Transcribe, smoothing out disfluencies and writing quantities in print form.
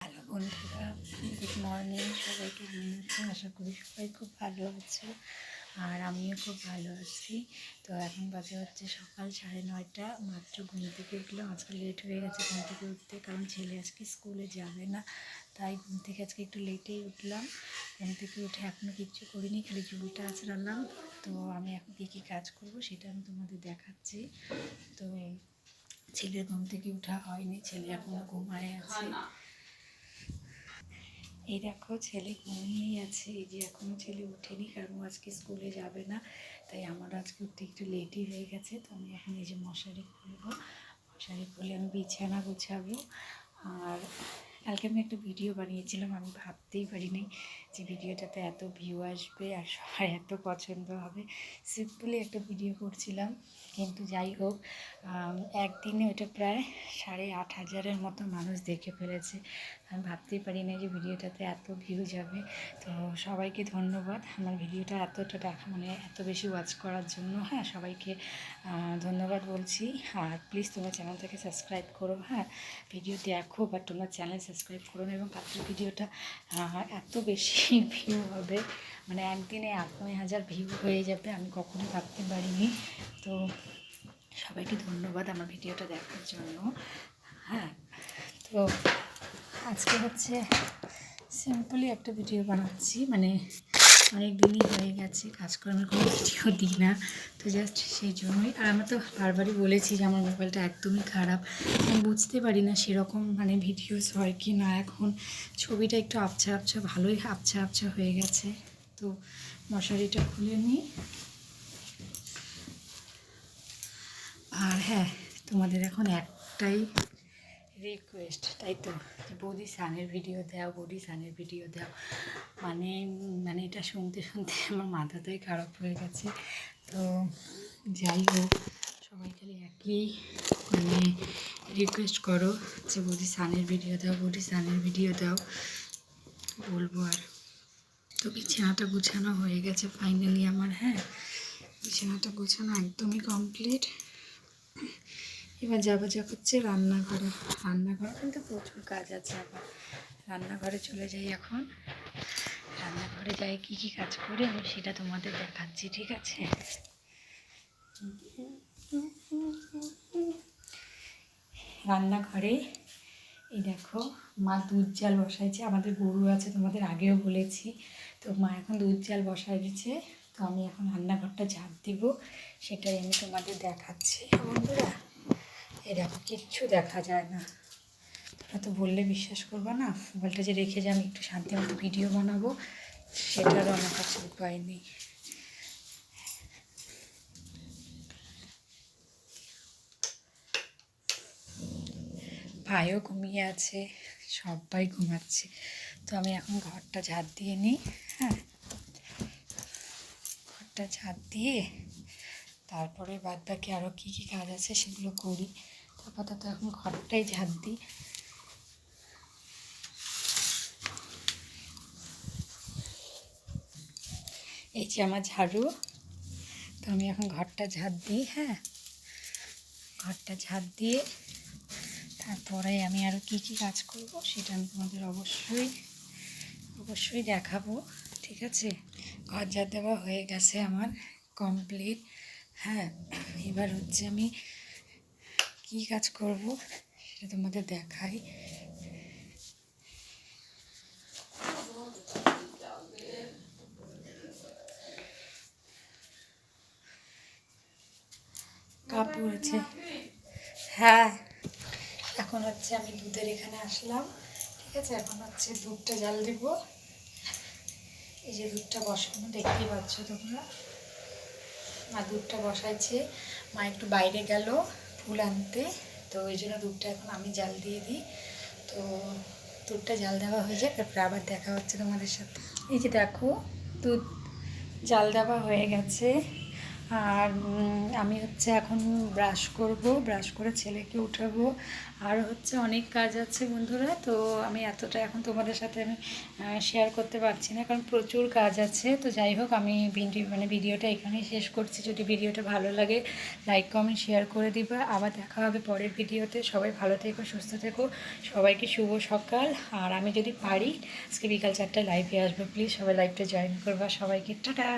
Hello বন্ধুরা, good morning. সবাইকে কেমন আছো? আশা করি সবাই খুব ভালো আছো, আর আমিও খুব ভালো আছি। তো এখন বাজে হচ্ছে সকাল 9:30। মাত্র ঘুম থেকে উঠলাম। আজকে লেট হয়ে গেছে ঘুম থেকে উঠতে, কারণ ছেলে আজকে স্কুলে যাবে না, তাই ঘুম থেকে আজকে একটু লেটেই উঠলাম। ঘুম থেকে উঠে এখনও কিচ্ছু করিনি, খালি চুলটা আঁচড়ালাম। তো আমি এখন কী কী কাজ করব সেটা আমি তোমাদের দেখাচ্ছি। তো ছেলের ঘুম থেকে ওঠা হয়নি, ছেলে এখনও ঘুমায় আছে। এই দেখো, ছেলে ঘুমিয়েই আছে। এই যে এখনও ছেলে ওঠেনি, কারণ আজকে স্কুলে যাবে না, তাই আমার আজকে উঠতে একটু লেটই হয়ে গেছে। তো আমি এখন এই যে মশারি খুলবো, মশারি খুলে আমি বিছানা গুছাবো। আর কালকে আমি একটা ভিডিও বানিয়েছিলাম, আমি ভাবতেই পারিনি যে ভিডিওটাতে এত ভিউ আসবে আর সবার এত পছন্দ হবে। সিম্পলি একটা ভিডিও করছিলাম, কিন্তু যাই হোক, একদিনে ওটা প্রায় 8,500-এর মতো মানুষ দেখে ফেলেছে। আমি ভাবতেই পারিনি যে ভিডিওটাতে এত ভিউ যাবে। তো সবাইকে ধন্যবাদ আমার ভিডিওটা এতটা দেখা, মানে এত বেশি ওয়াচ করার জন্য। হ্যাঁ, সবাইকে ধন্যবাদ বলছি। আর প্লিজ তোমার চ্যানেলটাকে সাবস্ক্রাইব করো। হ্যাঁ, ভিডিও দেখো, বাট তোমার চ্যানেল সাবস্ক্রাইব করো না। এবং কালকের ভিডিওটা এত বেশি ভিউ হবে, মানে একদিনে 8,000-9,000 ভিউ হয়ে যাবে, আমি কখনোই ভাবতে পারিনি। তো সবাইকে ধন্যবাদ আমার ভিডিওটা দেখার জন্য। হ্যাঁ, তো আজকে হচ্ছে সিম্পলি একটা ভিডিও বানাচ্ছি, মানে অনেক দিনই হয়ে গেছে কাজকর্মের কোনো ভিডিও দিই না, তো জাস্ট সেই জন্যই। আর আমি তো বারবারই বলেছি যে আমার মোবাইলটা একদমই খারাপ, আমি বুঝতে পারি না সেরকম মানে ভিডিওস হয় কি না। এখন ছবিটা একটু আবছা আবছা, ভালোই আবছা আবছা হয়ে গেছে। তো মশারিটা খুলে নিই। আর হ্যাঁ, তোমাদের এখন একটাই রিকোয়েস্ট, তাই তো, বৌদি সানের ভিডিও দাও, বৌদি সানের ভিডিও দাও। মানে মানে এটা শুনতে শুনতে আমার মাথাটাই খারাপ হয়ে গেছে। তো যাই হোক, সবাই খালি একই মানে রিকোয়েস্ট করো যে বৌদি সানের ভিডিও দাও, বৌদি সানের ভিডিও দাও, বলবো আর। তো বিছানাটা গুছানো হয়ে গেছে ফাইনালি আমার। হ্যাঁ, বিছানাটা গোছানো একদমই কমপ্লিট। এবার যাওয়া হচ্ছে রান্নাঘরে। রান্নাঘরে কিন্তু প্রচুর কাজ আছে। আবার রান্নাঘরে চলে যাই এখন। রান্নাঘরে যাই কী কী কাজ করি আমি সেটা তোমাদের দেখাচ্ছি, ঠিক আছে? রান্নাঘরে এই দেখো, মা দুধ জাল বসাইছে। আমাদের গরু আছে, তোমাদের আগেও বলেছি। তো মা এখন দুধ জাল বসাই দিচ্ছে। তো আমি এখন রান্নাঘরটা ঝাঁপ দিব, সেটাই আমি তোমাদের দেখাচ্ছি। বন্ধুরা, এই দেখো, কিচ্ছু দেখা যায় না। তোমরা তো বললে বিশ্বাস করবো না। মোবাইলটা যে রেখে যে আমি একটু শান্তি মতো ভিডিও বানাবো, সেটারও আমার কাছে উপায় নেই। ভাইও ঘুমিয়ে আছে, সবাই ঘুমাচ্ছে। তো আমি এখন ঘরটা ঝাঁট দিয়ে নিই। হ্যাঁ, ঘরটা ঝাঁট দিয়ে তারপরে বাদ বাকি আরও কী কী কাজ আছে সেগুলো করি। তো আপাতত এখন ঘরটাই ঝাঁট দিই। এই যে আমার ঝাড়ু। তো আমি এখন ঘরটা ঝাঁট দিই। হ্যাঁ, ঘরটা ঝাঁট দিয়ে তারপরে আমি আরও কী কী কাজ করব সেটা আমি তোমাদের অবশ্যই দেখাবো, ঠিক আছে? ঘর ঝাঁট দেওয়া হয়ে গেছে আমার কমপ্লিট। হ্যাঁ, এবার হচ্ছে আমি কী কাজ করব সেটা তোমাদের দেখাই। কাপড় আছে। হ্যাঁ, এখন হচ্ছে আমি দুধের এখানে আসলাম, ঠিক আছে? এখন হচ্ছে দুধটা জাল দিব। এই যে দুধটা বসানো, দেখতেই পাচ্ছ তোমরা। মা দুধটা বসাইছে। মা একটু বাইরে গেল ফুল আনতে, তো ওই জন্য দুধটা এখন আমি জাল দিয়ে দিই। তো দুধটা জাল দেওয়া হয়ে যায়, তারপরে আবার দেখা হচ্ছে তোমাদের সাথে। এই যে দেখো, দুধ জাল দেওয়া হয়ে গেছে। আর আমি হচ্ছে এখন ব্রাশ করব, ব্রাশ করে ছেলেকে উঠাবো। আর হচ্ছে অনেক কাজ আছে বন্ধুরা, তো আমি এতটা এখন তোমাদের সাথে আমি শেয়ার করতে পারছি না, কারণ প্রচুর কাজ আছে। তো যাই হোক, আমি ভিডিওটা এখানেই শেষ করছি। যদি ভিডিওটা ভালো লাগে লাইক কমেন্ট শেয়ার করে দিবা। আবার দেখা হবে পরের ভিডিওতে। সবাই ভালো থেকো, সুস্থ থেকো, সবাইকে শুভ সকাল। আর আমি যদি পারি আজকে বিকাল 4টায় লাইভে আসবো, প্লিজ সবাই লাইভটা জয়েন করবা। সবাইকে টাটা।